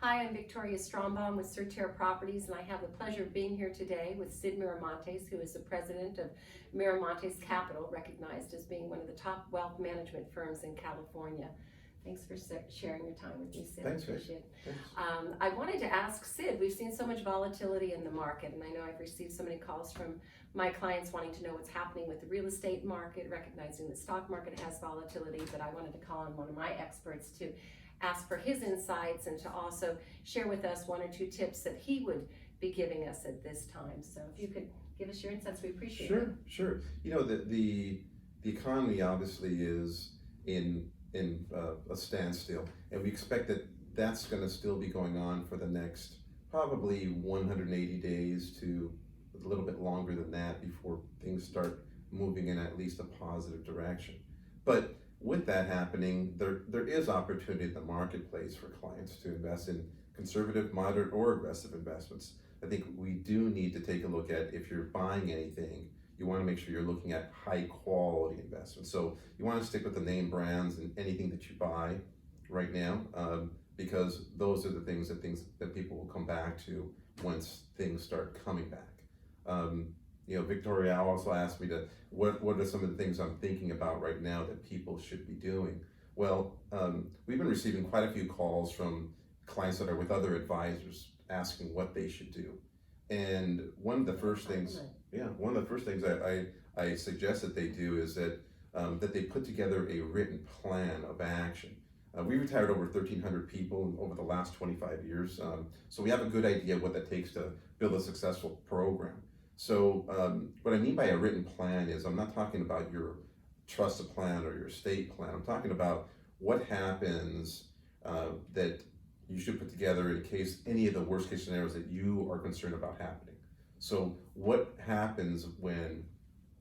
Hi, I'm Victoria Strombaum with Certerra Properties, and I have the pleasure of being here today with Sid Miramontes, who is the president of Miramontes Capital, recognized as being one of the top wealth management firms in California. Thanks for sharing your time with me, Sid. Thanks, I appreciate it. I wanted to ask Sid, we've seen so much volatility in the market, and I know I've received so many calls from my clients wanting to know what's happening with the real estate market, recognizing the stock market has volatility, but I wanted to call on one of my experts to ask for his insights and to also share with us one or two tips that he would be giving us at this time. So if you could give us your insights, we appreciate it. Sure. You know, the economy obviously is in a standstill, and we expect that that's going to still be going on for the next probably 180 days to a little bit longer than that before things start moving in at least a positive direction. But with that happening, there is opportunity in the marketplace for clients to invest in conservative, moderate, or aggressive investments. I think we do need to take a look at, if you're buying anything, you want to make sure you're looking at high quality investments. So you want to stick with the name brands and anything that you buy right now, because those are the things that people will come back to once things start coming back. You know, Victoria also asked me what are some of the things I'm thinking about right now that people should be doing? Well, we've been receiving quite a few calls from clients that are with other advisors asking what they should do. And one of the first things I suggest that they do is that they put together a written plan of action. We retired over 1,300 people over the last 25 years, so we have a good idea of what that takes to build a successful program. So what I mean by a written plan is, I'm not talking about your trust plan or your estate plan. I'm talking about what happens that you should put together in case any of the worst case scenarios that you are concerned about happening. So what happens when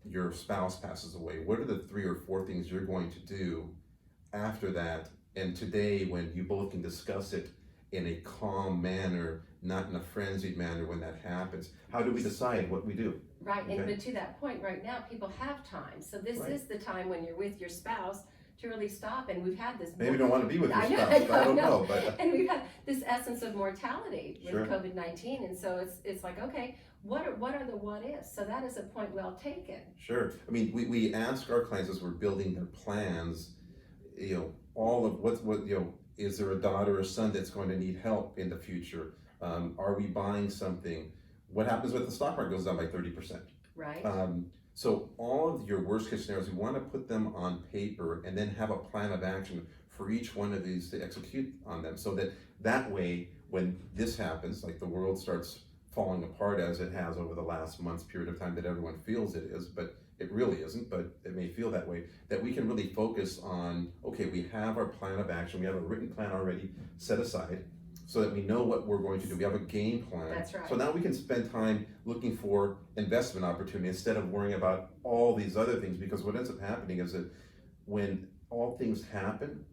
your spouse passes away? What are the 3 or 4 things you're going to do after that? And today, when you both can discuss it in a calm manner, not in a frenzied manner when that happens. How do we decide what we do? Right, Okay. and but to that point, right now, people have time. So this Right. is the time when you're with your spouse to really stop. And we've had this. Maybe you don't want to be with your I know, spouse. I don't know, but and we've had this essence of mortality with Sure. COVID-19, and so it's like, okay, what are the what ifs? So that is a point well taken. Sure. I mean, we ask our clients as we're building their plans, you know, all of what you know, is there a daughter or son that's going to need help in the future? Are we buying something? What happens if the stock market goes down by 30%? Right. So all of your worst case scenarios, we want to put them on paper and then have a plan of action for each one of these to execute on them, so that way, when this happens, like the world starts falling apart as it has over the last month's period of time that everyone feels it is, but it really isn't, but it may feel that way, that we can really focus on, okay, we have our plan of action, we have a written plan already set aside, so that we know what we're going to do. We have a game plan. That's right. So now we can spend time looking for investment opportunity instead of worrying about all these other things, because what ends up happening is that when all things happen,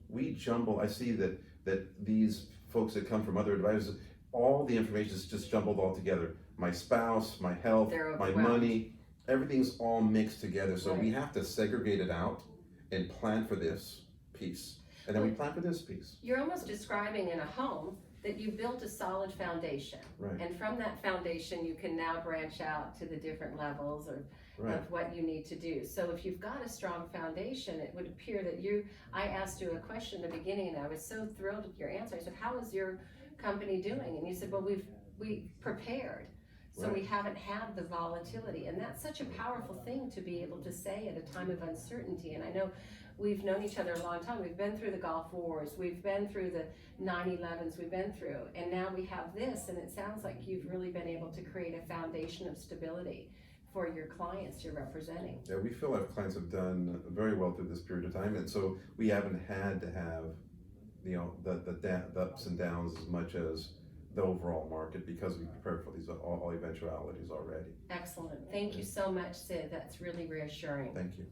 we jumble. I see that these folks that come from other advisors, all the information is just jumbled all together. My spouse, my health, my money, everything's all mixed together. So we have to segregate it out and plan for this piece. And then we plan for this piece. You're almost describing in a home that you built a solid foundation. Right. And from that foundation, you can now branch out to the different levels of what you need to do. So if you've got a strong foundation, it would appear that I asked you a question in the beginning, and I was so thrilled with your answer. I said, how is your company doing? And you said, well, we prepared. So we haven't had the volatility. And that's such a powerful thing to be able to say at a time of uncertainty. And I know we've known each other a long time. We've been through the Gulf Wars. We've been through the 9/11s. We've been through. And now we have this. And it sounds like you've really been able to create a foundation of stability for your clients you're representing. Yeah, we feel our clients have done very well through this period of time. And so we haven't had to have, you know, the ups and downs as much as the overall market, because we prepared for these all eventualities already. Excellent. Thank you so much, Sid. That's really reassuring. Thank you.